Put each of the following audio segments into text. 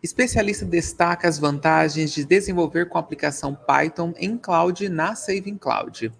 Especialista destaca as vantagens de desenvolver com a aplicação Python em cloud na Saving Cloud.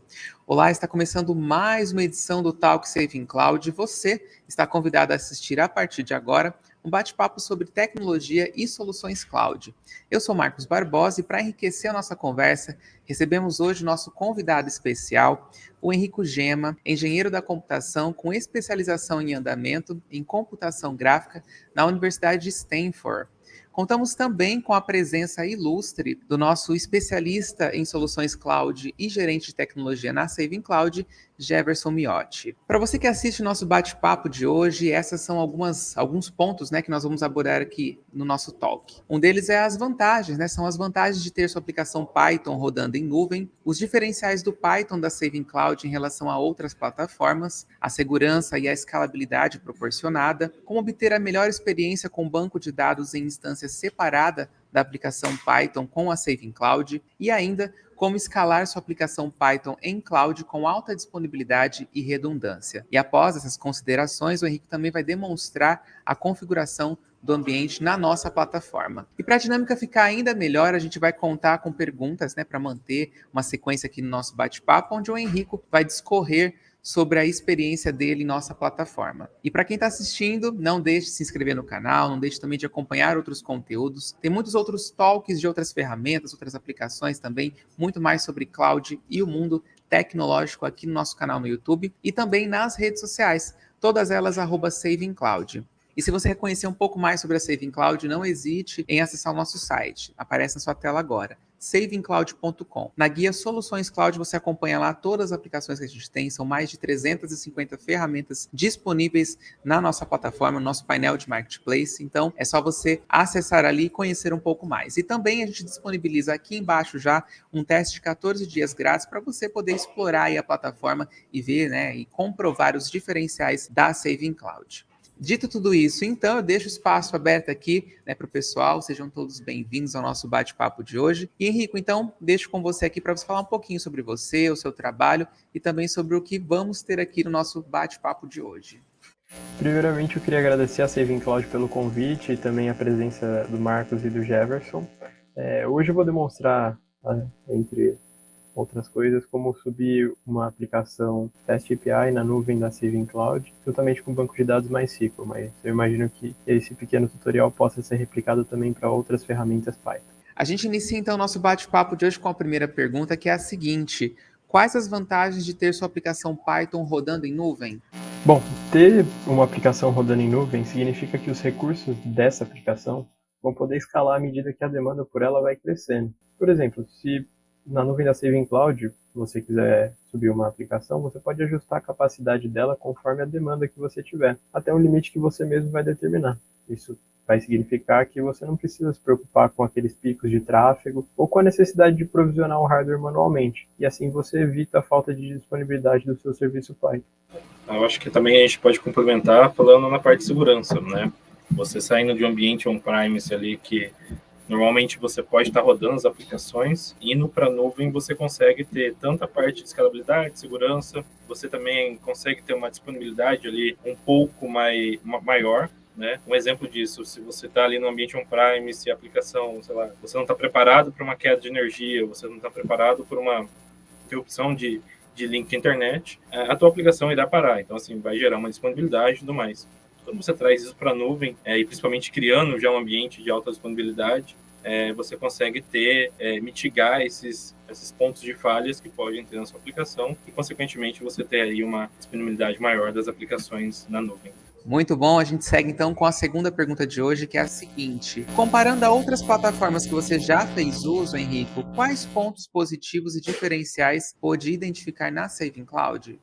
Olá, está começando mais uma edição do Talk Saving Cloud e você está convidado a assistir a partir de agora um bate-papo sobre tecnologia e soluções cloud. Eu sou Marcos Barbosa e para enriquecer a nossa conversa, recebemos hoje nosso convidado especial, o Henrico Gema, engenheiro da computação com especialização em andamento em computação gráfica na Universidade de Stanford. Contamos também com a presença ilustre do nosso especialista em soluções cloud e gerente de tecnologia na Saving Cloud, Jefferson Miotti. Para você que assiste o nosso bate-papo de hoje, essas são alguns pontos, que nós vamos abordar aqui no nosso talk. Um deles é as vantagens, são as vantagens de ter sua aplicação Python rodando em nuvem, os diferenciais do Python da Saving Cloud em relação a outras plataformas, a segurança e a escalabilidade proporcionada, como obter a melhor experiência com banco de dados em instância separada da aplicação Python com a Saving Cloud e ainda como escalar sua aplicação Python em cloud com alta disponibilidade e redundância. E após essas considerações, o Henrique também vai demonstrar a configuração do ambiente na nossa plataforma. E para a dinâmica ficar ainda melhor, a gente vai contar com perguntas, para manter uma sequência aqui no nosso bate-papo, onde o Henrico vai discorrer sobre a experiência dele em nossa plataforma. E para quem está assistindo, não deixe de se inscrever no canal, não deixe também de acompanhar outros conteúdos. Tem muitos outros talks de outras ferramentas, outras aplicações também, muito mais sobre cloud e o mundo tecnológico aqui no nosso canal no YouTube e também nas redes sociais, todas elas @savingcloud. E se você quer conhecer um pouco mais sobre a Saving Cloud, não hesite em acessar o nosso site. Aparece na sua tela agora, savingcloud.com. Na guia Soluções Cloud você acompanha lá todas as aplicações que a gente tem, são mais de 350 ferramentas disponíveis na nossa plataforma, no nosso painel de Marketplace, então é só você acessar ali e conhecer um pouco mais. E também a gente disponibiliza aqui embaixo já um teste de 14 dias grátis para você poder explorar aí a plataforma e ver, e comprovar os diferenciais da Saving Cloud. Dito tudo isso, então, eu deixo o espaço aberto aqui para o pessoal, sejam todos bem-vindos ao nosso bate-papo de hoje. E Henrico, então, deixo com você aqui para você falar um pouquinho sobre você, o seu trabalho e também sobre o que vamos ter aqui no nosso bate-papo de hoje. Primeiramente, eu queria agradecer a Saving Cloud pelo convite e também a presença do Marcos e do Jefferson. Hoje eu vou demonstrar, entre outras coisas, como subir uma aplicação REST API na nuvem da Saving Cloud, juntamente com um banco de dados MySQL, mas eu imagino que esse pequeno tutorial possa ser replicado também para outras ferramentas Python. A gente inicia então o nosso bate-papo de hoje com a primeira pergunta, que é a seguinte: quais as vantagens de ter sua aplicação Python rodando em nuvem? Bom, ter uma aplicação rodando em nuvem significa que os recursos dessa aplicação vão poder escalar à medida que a demanda por ela vai crescendo. Por exemplo, se na nuvem da Saving Cloud você quiser subir uma aplicação, você pode ajustar a capacidade dela conforme a demanda que você tiver, até um limite que você mesmo vai determinar. Isso vai significar que você não precisa se preocupar com aqueles picos de tráfego ou com a necessidade de provisionar o hardware manualmente, e assim você evita a falta de disponibilidade do seu serviço Python. Eu acho que também a gente pode complementar falando na parte de segurança, né? Você saindo de um ambiente on-premise ali que normalmente você pode estar rodando as aplicações, indo para a nuvem você consegue ter tanta parte de escalabilidade, segurança, você também consegue ter uma disponibilidade ali um pouco maior, né? Um exemplo disso, se você está ali no ambiente on-prime, se a aplicação, sei lá, você não está preparado para uma queda de energia, você não está preparado para uma interrupção de link à internet, a tua aplicação irá parar. Então, assim, vai gerar uma disponibilidade e tudo mais. Quando você traz isso para a nuvem, e principalmente criando já um ambiente de alta disponibilidade, você consegue mitigar esses pontos de falhas que podem ter na sua aplicação e, consequentemente, você ter aí uma disponibilidade maior das aplicações na nuvem. Muito bom, a gente segue então com a segunda pergunta de hoje, que é a seguinte: comparando a outras plataformas que você já fez uso, Henrico, quais pontos positivos e diferenciais pôde identificar na Saving Cloud?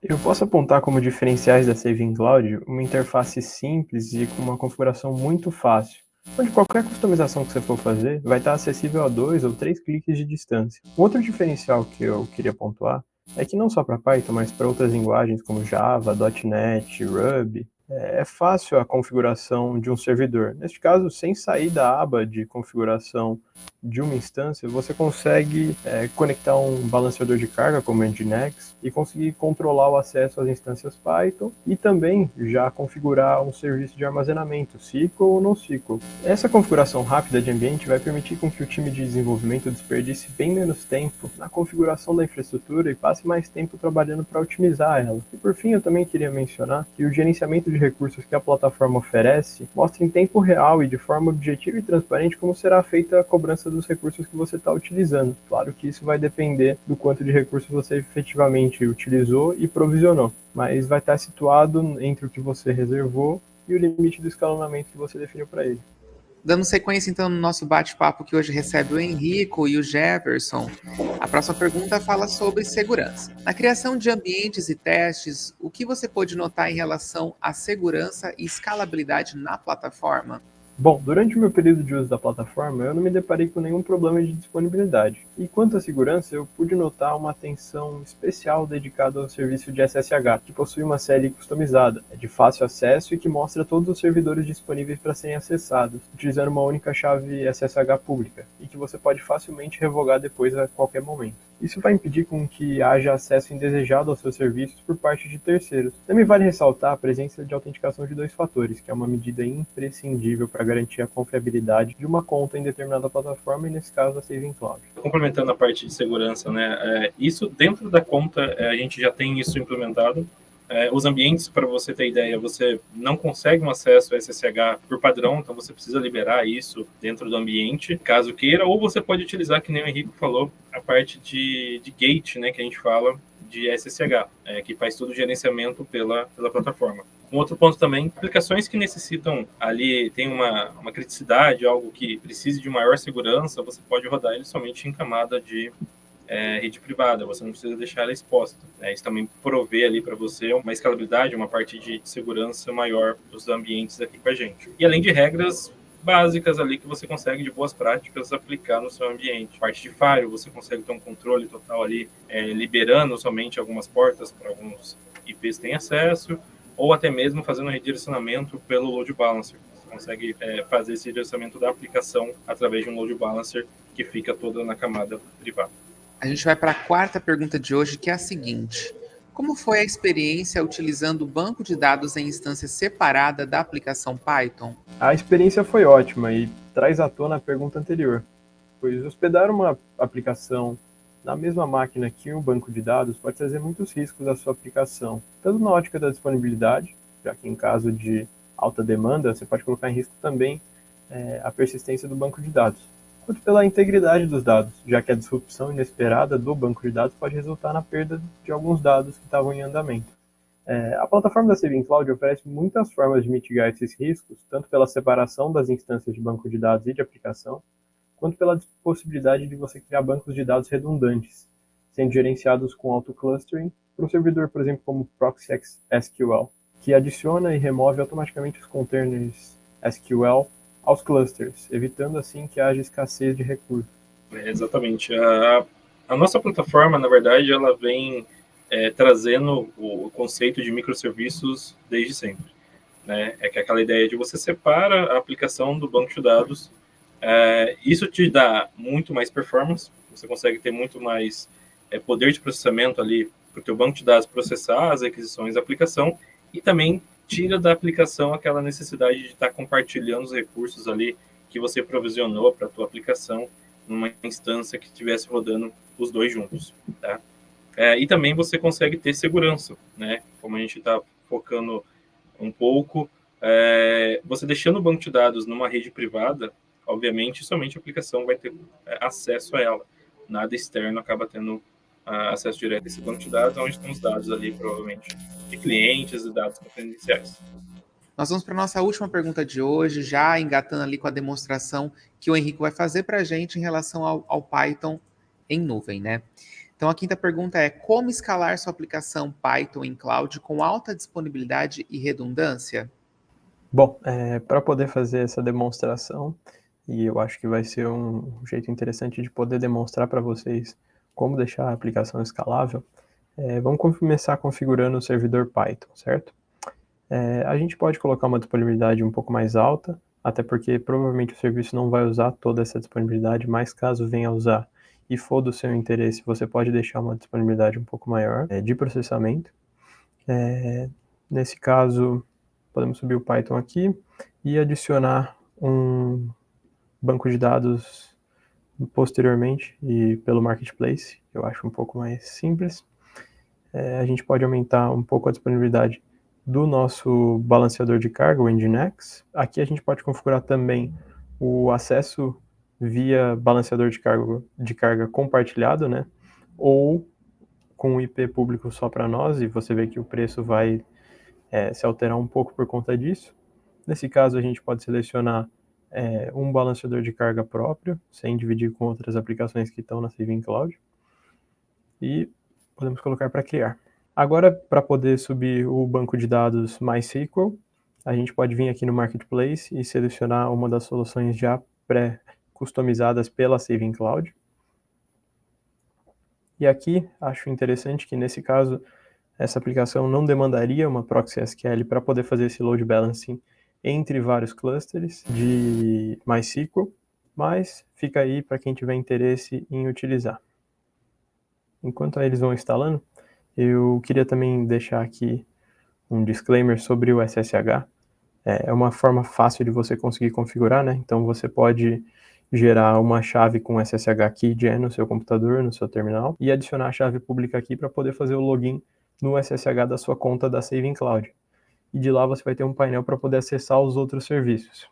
Eu posso apontar como diferenciais da Saving Cloud uma interface simples e com uma configuração muito fácil, onde qualquer customização que você for fazer vai estar acessível a 2 ou 3 cliques de distância. Um outro diferencial que eu queria pontuar é que não só para Python, mas para outras linguagens como Java, .NET, Ruby, É fácil a configuração de um servidor. Neste caso, sem sair da aba de configuração de uma instância, você consegue conectar um balanceador de carga, como o Nginx, e conseguir controlar o acesso às instâncias Python e também já configurar um serviço de armazenamento, SQL ou NoSQL. Essa configuração rápida de ambiente vai permitir com que o time de desenvolvimento desperdice bem menos tempo na configuração da infraestrutura e passe mais tempo trabalhando para otimizar ela. E por fim, eu também queria mencionar que o gerenciamento de recursos que a plataforma oferece mostra em tempo real e de forma objetiva e transparente como será feita a cobrança dos recursos que você está utilizando. Claro que isso vai depender do quanto de recursos você efetivamente utilizou e provisionou, mas vai estar situado entre o que você reservou e o limite do escalonamento que você definiu para ele. Dando sequência, então, no nosso bate-papo que hoje recebe o Henrico e o Jefferson, a próxima pergunta fala sobre segurança. Na criação de ambientes e testes, o que você pôde notar em relação à segurança e escalabilidade na plataforma? Bom, durante o meu período de uso da plataforma, eu não me deparei com nenhum problema de disponibilidade. E quanto à segurança, eu pude notar uma atenção especial dedicada ao serviço de SSH, que possui uma série customizada, é de fácil acesso e que mostra todos os servidores disponíveis para serem acessados, utilizando uma única chave SSH pública, e que você pode facilmente revogar depois a qualquer momento. Isso vai impedir com que haja acesso indesejado aos seus serviços por parte de terceiros. Também vale ressaltar a presença de autenticação de 2 fatores, que é uma medida imprescindível para garantir a confiabilidade de uma conta em determinada plataforma, e nesse caso a Saving Cloud. Complementando a parte de segurança, né? Isso dentro da conta, a gente já tem isso implementado. Os ambientes, para você ter ideia, você não consegue um acesso SSH por padrão, então você precisa liberar isso dentro do ambiente, caso queira, ou você pode utilizar, que nem o Henrique falou, a parte de gate, né, que a gente fala de SSH, que faz todo o gerenciamento pela plataforma. Um outro ponto também, aplicações que necessitam ali, tem uma criticidade, algo que precise de maior segurança, você pode rodar ele somente em camada de rede privada, você não precisa deixar ela exposta. Isso também provê ali para você uma escalabilidade, uma parte de segurança maior dos ambientes aqui com a gente. E além de regras básicas ali que você consegue de boas práticas aplicar no seu ambiente. Parte de firewall, você consegue ter um controle total ali, liberando somente algumas portas para alguns IPs que têm acesso, ou até mesmo fazendo um redirecionamento pelo load balancer. Você consegue fazer esse redirecionamento da aplicação através de um load balancer que fica toda na camada privada. A gente vai para a quarta pergunta de hoje, que é a seguinte: como foi a experiência utilizando o banco de dados em instância separada da aplicação Python? A experiência foi ótima e traz à tona a pergunta anterior, pois hospedar uma aplicação na mesma máquina que um banco de dados pode trazer muitos riscos à sua aplicação, tanto na ótica da disponibilidade, já que em caso de alta demanda você pode colocar em risco também a persistência do banco de dados, quanto pela integridade dos dados, já que a disrupção inesperada do banco de dados pode resultar na perda de alguns dados que estavam em andamento. A plataforma da Saving Cloud oferece muitas formas de mitigar esses riscos, tanto pela separação das instâncias de banco de dados e de aplicação, quanto pela possibilidade de você criar bancos de dados redundantes, sendo gerenciados com auto-clustering para um servidor, por exemplo, como Proxy SQL, que adiciona e remove automaticamente os containers SQL aos clusters, evitando assim que haja escassez de recursos. Exatamente. A nossa plataforma, na verdade, ela vem trazendo o conceito de microserviços desde sempre. Né? Que é aquela ideia de você separa a aplicação do banco de dados. Isso te dá muito mais performance, você consegue ter muito mais poder de processamento ali para o teu banco de dados processar as requisições da aplicação, e também tira da aplicação aquela necessidade de estar compartilhando os recursos ali que você provisionou para a tua aplicação numa instância que estivesse rodando os dois juntos. Tá? E também você consegue ter segurança, né? Como a gente está focando um pouco, você deixando o banco de dados numa rede privada, obviamente, somente a aplicação vai ter acesso a ela. Nada externo acaba tendo acesso direto a esse banco de dados, onde estão os dados ali, provavelmente, de clientes e dados confidenciais. Nós vamos para a nossa última pergunta de hoje, já engatando ali com a demonstração que o Henrique vai fazer para a gente em relação ao Python em nuvem, né? Então, a quinta pergunta é: como escalar sua aplicação Python em cloud com alta disponibilidade e redundância? Bom, para poder fazer essa demonstração, e eu acho que vai ser um jeito interessante de poder demonstrar para vocês como deixar a aplicação escalável, vamos começar configurando o servidor Python, certo? A gente pode colocar uma disponibilidade um pouco mais alta, até porque provavelmente o serviço não vai usar toda essa disponibilidade, mas caso venha a usar e for do seu interesse, você pode deixar uma disponibilidade um pouco maior de processamento. Nesse caso, podemos subir o Python aqui e adicionar um banco de dados posteriormente e pelo Marketplace, que eu acho um pouco mais simples. A gente pode aumentar um pouco a disponibilidade do nosso balanceador de carga, o Nginx. Aqui a gente pode configurar também o acesso via balanceador de carga compartilhado, né? Ou com um IP público só para nós, e você vê que o preço vai se alterar um pouco por conta disso. Nesse caso, a gente pode selecionar um balanceador de carga próprio, sem dividir com outras aplicações que estão na Saving Cloud. E podemos colocar para criar. Agora, para poder subir o banco de dados MySQL, a gente pode vir aqui no Marketplace e selecionar uma das soluções já pré-customizadas pela Saving Cloud. E aqui, acho interessante que nesse caso, essa aplicação não demandaria uma proxy SQL para poder fazer esse load balancing entre vários clusters de MySQL, mas fica aí para quem tiver interesse em utilizar. Enquanto eles vão instalando, eu queria também deixar aqui um disclaimer sobre o SSH. É uma forma fácil de você conseguir configurar, né? Então você pode gerar uma chave com SSH keygen no seu computador, no seu terminal, e adicionar a chave pública aqui para poder fazer o login no SSH da sua conta da Saving Cloud. E de lá você vai ter um painel para poder acessar os outros serviços.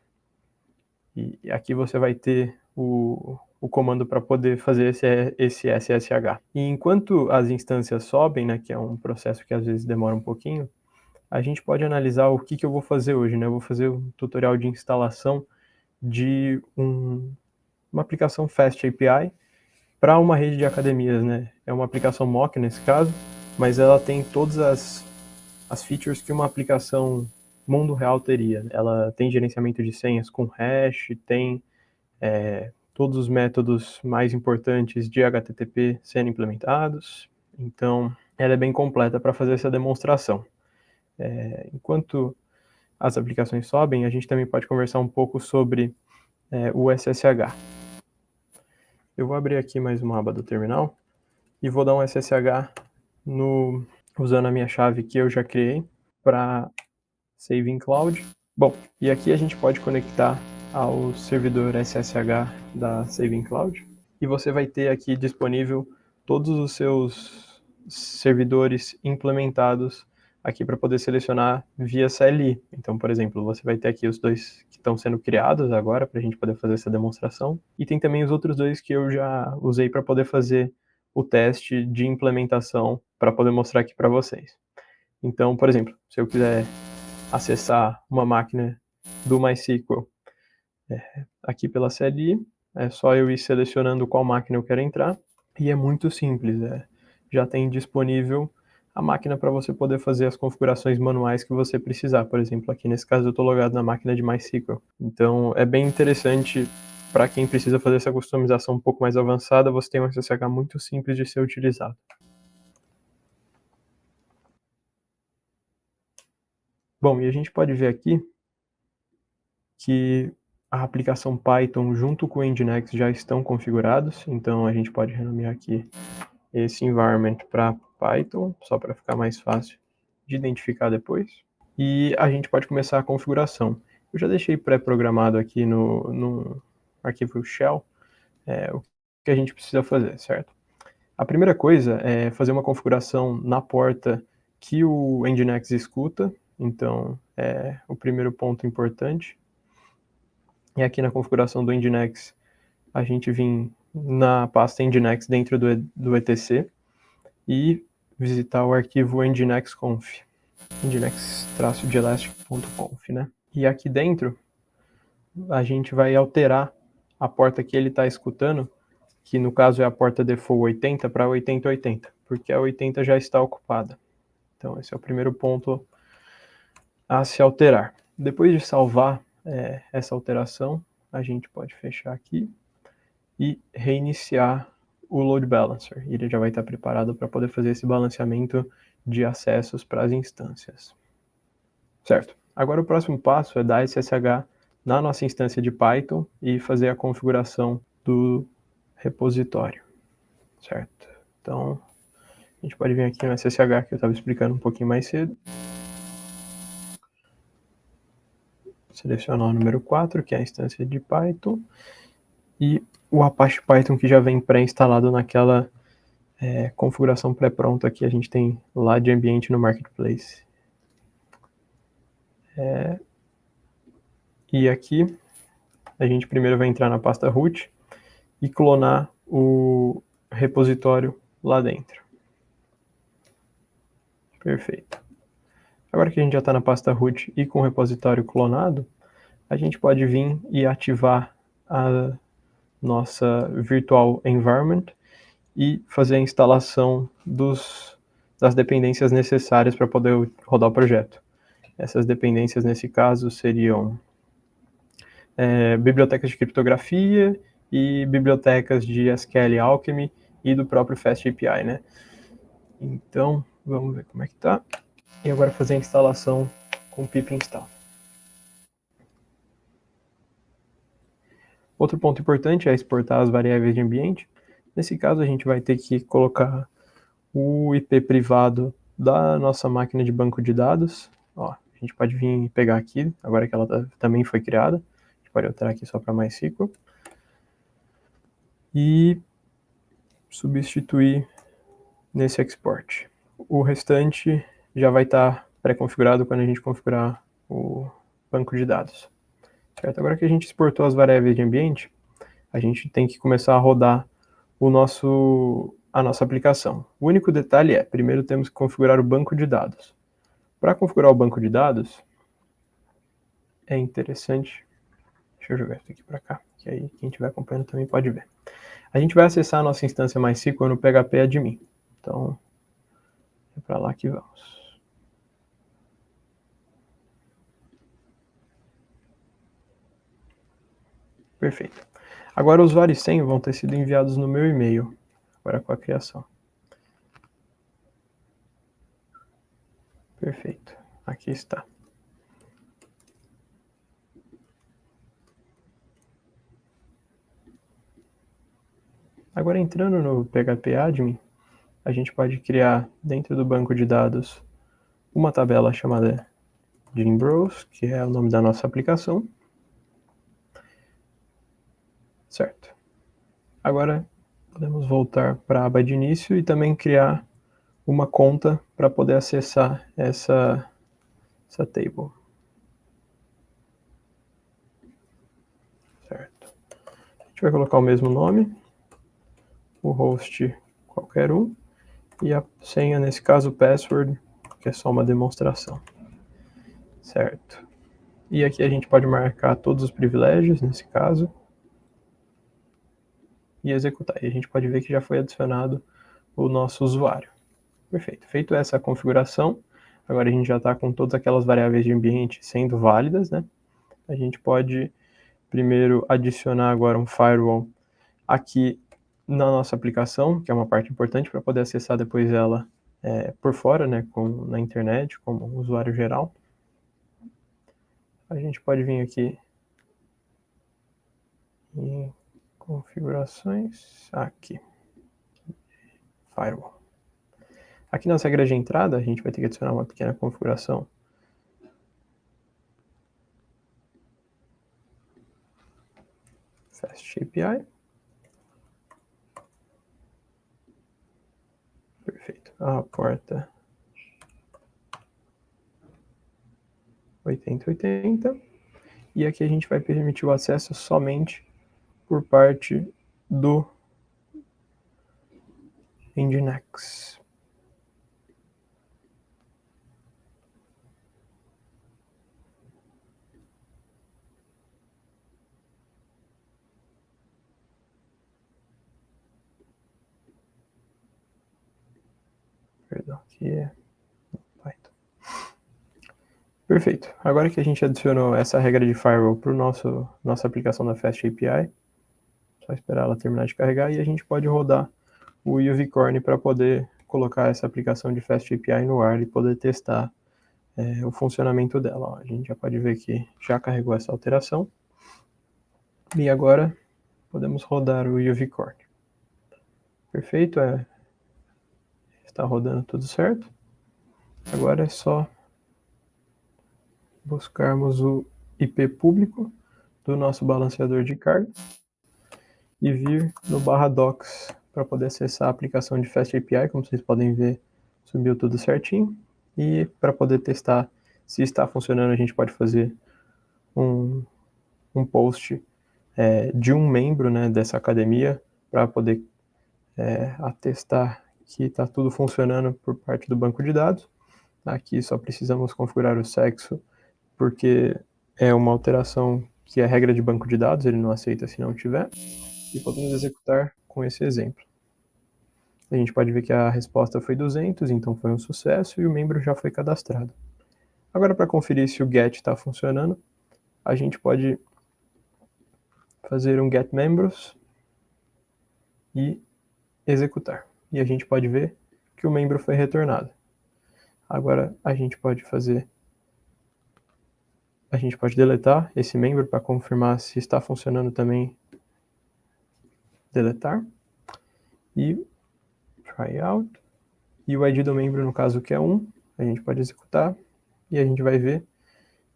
E aqui você vai ter o comando para poder fazer esse SSH. E enquanto as instâncias sobem, né, que é um processo que às vezes demora um pouquinho, a gente pode analisar o que eu vou fazer hoje, né? Eu vou fazer um tutorial de instalação de uma aplicação Fast API para uma rede de academias, né? É uma aplicação mock nesse caso, mas ela tem todas as features que uma aplicação mundo real teria. Ela tem gerenciamento de senhas com hash, tem todos os métodos mais importantes de HTTP sendo implementados. Então, ela é bem completa para fazer essa demonstração. Enquanto as aplicações sobem, a gente também pode conversar um pouco sobre o SSH. Eu vou abrir aqui mais uma aba do terminal e vou dar um SSH usando a minha chave que eu já criei para Saving Cloud. Bom, e aqui a gente pode conectar ao servidor SSH da Saving Cloud e você vai ter aqui disponível todos os seus servidores implementados aqui para poder selecionar via CLI. Então, por exemplo, você vai ter aqui os dois que estão sendo criados agora para a gente poder fazer essa demonstração. E tem também os outros dois que eu já usei para poder fazer o teste de implementação para poder mostrar aqui para vocês. Então, por exemplo, se eu quiser acessar uma máquina do MySQL aqui pela CLI, é só eu ir selecionando qual máquina eu quero entrar e é muito simples. Já tem disponível a máquina para você poder fazer as configurações manuais que você precisar. Por exemplo, aqui nesse caso eu estou logado na máquina de MySQL. Então é bem interessante para quem precisa fazer essa customização um pouco mais avançada, você tem um SSH muito simples de ser utilizado. Bom, e a gente pode ver aqui que a aplicação Python junto com o Nginx já estão configurados, então a gente pode renomear aqui esse environment para Python, só para ficar mais fácil de identificar depois. E a gente pode começar a configuração. Eu já deixei pré-programado aqui no arquivo shell o que a gente precisa fazer, certo? A primeira coisa é fazer uma configuração na porta que o Nginx escuta, então é o primeiro ponto importante. E aqui na configuração do Nginx, a gente vem na pasta Nginx dentro do etc e visitar o arquivo nginx-conf, nginx-elastic.conf, né? E aqui dentro, a gente vai alterar a porta que ele está escutando, que no caso é a porta default 80 para 8080, porque a 80 já está ocupada. Então esse é o primeiro ponto a se alterar. Depois de salvar essa alteração, a gente pode fechar aqui e reiniciar o load balancer. Ele já vai estar preparado para poder fazer esse balanceamento de acessos para as instâncias. Certo. Agora o próximo passo é dar SSH na nossa instância de Python e fazer a configuração do repositório, certo? Então, a gente pode vir aqui no SSH que eu estava explicando um pouquinho mais cedo. Selecionar o número 4, que é a instância de Python, e o Apache Python que já vem pré-instalado naquela configuração pré-pronta que a gente tem lá de ambiente no Marketplace. E aqui a gente primeiro vai entrar na pasta root e clonar o repositório lá dentro. Perfeito. Agora que a gente já está na pasta root e com o repositório clonado, a gente pode vir e ativar a nossa virtual environment e fazer a instalação das dependências necessárias para poder rodar o projeto. Essas dependências, nesse caso, seriam bibliotecas de criptografia e bibliotecas de SQL Alchemy e do próprio FastAPI, né? Então, vamos ver como é que tá. E agora fazer a instalação com pip install. Outro ponto importante é exportar as variáveis de ambiente. Nesse caso, a gente vai ter que colocar o IP privado da nossa máquina de banco de dados. Ó, a gente pode vir pegar aqui, agora que ela também foi criada. A gente pode alterar aqui só para MySQL. E substituir nesse export. O restante já vai estar pré-configurado quando a gente configurar o banco de dados. Certo? Agora que a gente exportou as variáveis de ambiente, a gente tem que começar a rodar a nossa aplicação. O único detalhe é, primeiro temos que configurar o banco de dados. Para configurar o banco de dados, é interessante... Deixa eu jogar isso aqui para cá, que aí quem estiver acompanhando também pode ver. A gente vai acessar a nossa instância MySQL no PHP admin. Então, é para lá que vamos. Perfeito. Agora os usuário e senha vão ter sido enviados no meu e-mail, agora com a criação. Perfeito. Aqui está. Agora entrando no PHP admin, a gente pode criar dentro do banco de dados uma tabela chamada Gimbrowse, que é o nome da nossa aplicação. Certo. Agora podemos voltar para a aba de início e também criar uma conta para poder acessar essa table. Certo. A gente vai colocar o mesmo nome, o host qualquer um, e a senha, nesse caso, password, que é só uma demonstração. Certo. E aqui a gente pode marcar todos os privilégios, nesse caso, e executar. E a gente pode ver que já foi adicionado o nosso usuário. Perfeito. Feito essa configuração, agora a gente já está com todas aquelas variáveis de ambiente sendo válidas, né? A gente pode primeiro adicionar agora um firewall aqui na nossa aplicação, que é uma parte importante para poder acessar depois ela por fora, né, na internet, como usuário geral. A gente pode vir aqui em configurações, aqui, firewall. Aqui nas regras de entrada, a gente vai ter que adicionar uma pequena configuração. FastAPI. Perfeito. A porta 8080. E aqui a gente vai permitir o acesso somente por parte do Nginx. Perdão, aqui é Python. Perfeito. Agora que a gente adicionou essa regra de firewall para nossa aplicação da FastAPI, só esperar ela terminar de carregar e a gente pode rodar o UVcorn para poder colocar essa aplicação de FastAPI no ar e poder testar o funcionamento dela. Ó, a gente já pode ver que já carregou essa alteração. E agora podemos rodar o UV Core. Perfeito, está rodando tudo certo. Agora é só buscarmos o IP público do nosso balanceador de carga e vir no /docs para poder acessar a aplicação de Fast API. Como vocês podem ver, subiu tudo certinho. E para poder testar se está funcionando, a gente pode fazer um post de um membro, né, dessa academia para poder atestar que está tudo funcionando por parte do banco de dados. Aqui só precisamos configurar o sexo, porque é uma alteração que é regra de banco de dados, ele não aceita se não tiver. E podemos executar com esse exemplo. A gente pode ver que a resposta foi 200, então foi um sucesso e o membro já foi cadastrado. Agora, para conferir se o GET está funcionando, a gente pode fazer um GET membros e executar. E a gente pode ver que o membro foi retornado. Agora a gente pode deletar esse membro para confirmar se está funcionando também. Deletar. E try out. E o ID do membro, no caso, que é 1, a gente pode executar. E a gente vai ver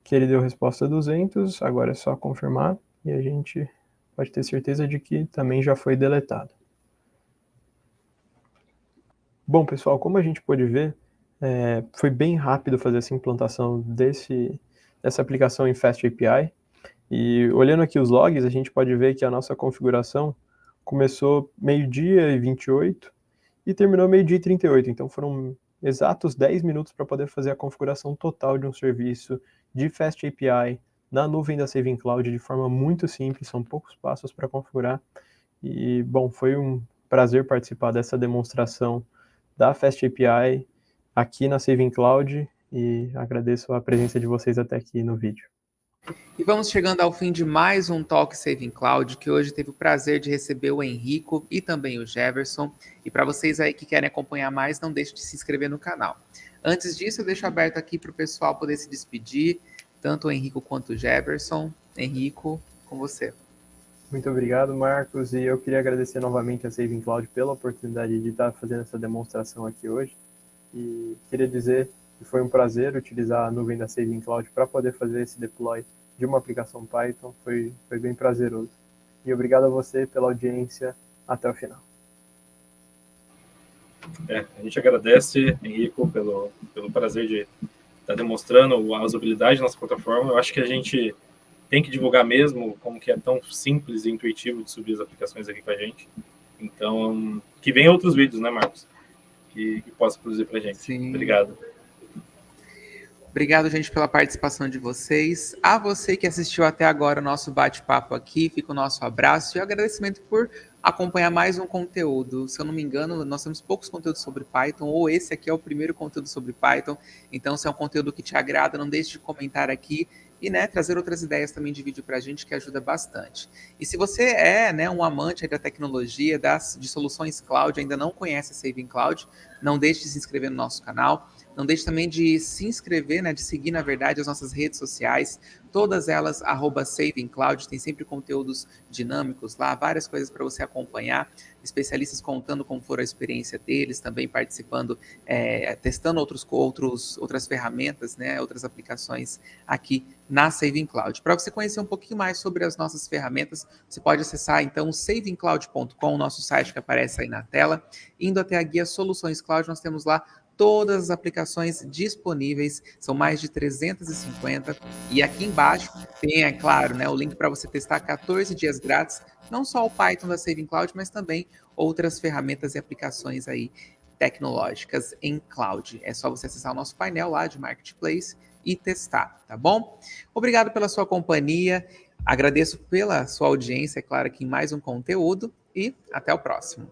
que ele deu resposta 200. Agora é só confirmar. E a gente pode ter certeza de que também já foi deletado. Bom, pessoal, como a gente pôde ver, foi bem rápido fazer essa implantação dessa aplicação em Fast API. E olhando aqui os logs, a gente pode ver que a nossa configuração começou meio-dia e 28 e terminou meio-dia e 38. Então foram exatos 10 minutos para poder fazer a configuração total de um serviço de Fast API na nuvem da Saving Cloud de forma muito simples, são poucos passos para configurar. E, bom, foi um prazer participar dessa demonstração da Fast API aqui na Saving Cloud e agradeço a presença de vocês até aqui no vídeo. E vamos chegando ao fim de mais um Talk Saving Cloud, que hoje teve o prazer de receber o Henrico e também o Jefferson. E para vocês aí que querem acompanhar mais, não deixe de se inscrever no canal. Antes disso, eu deixo aberto aqui para o pessoal poder se despedir, tanto o Henrico quanto o Jefferson. Henrico, com você. Muito obrigado, Marcos, e eu queria agradecer novamente a Saving Cloud pela oportunidade de estar fazendo essa demonstração aqui hoje. E queria dizer que foi um prazer utilizar a nuvem da Saving Cloud para poder fazer esse deploy de uma aplicação Python, foi bem prazeroso. E obrigado a você pela audiência até o final. A gente agradece, Henrico, pelo prazer de estar demonstrando a usabilidade da nossa plataforma. Eu acho que a gente tem que divulgar mesmo como que é tão simples e intuitivo de subir as aplicações aqui com a gente. Então, que venham outros vídeos, né, Marcos? Que possa produzir para a gente. Sim. Obrigado. Obrigado, gente, pela participação de vocês. A você que assistiu até agora o nosso bate-papo aqui, fica o nosso abraço e agradecimento por acompanhar mais um conteúdo. Se eu não me engano, nós temos poucos conteúdos sobre Python, ou esse aqui é o primeiro conteúdo sobre Python. Então, se é um conteúdo que te agrada, não deixe de comentar aqui e, trazer outras ideias também de vídeo para a gente, que ajuda bastante. E se você é, um amante da tecnologia, de soluções cloud, ainda não conhece a Saving Cloud, não deixe de se inscrever no nosso canal. Não deixe também de se inscrever, de seguir, na verdade, as nossas redes sociais, todas elas, @SavingCloud, tem sempre conteúdos dinâmicos lá, várias coisas para você acompanhar, especialistas contando como for a experiência deles, também participando, testando outras ferramentas, outras aplicações aqui na Saving Cloud. Para você conhecer um pouquinho mais sobre as nossas ferramentas, você pode acessar, então, savingcloud.com, nosso site que aparece aí na tela. Indo até a guia Soluções Cloud, nós temos lá todas as aplicações disponíveis, são mais de 350, e aqui embaixo tem, é claro, o link para você testar 14 dias grátis, não só o Python da Saving Cloud, mas também outras ferramentas e aplicações aí tecnológicas em cloud. É só você acessar o nosso painel lá de Marketplace e testar, tá bom? Obrigado pela sua companhia, agradeço pela sua audiência, é claro, aqui em mais um conteúdo, e até o próximo.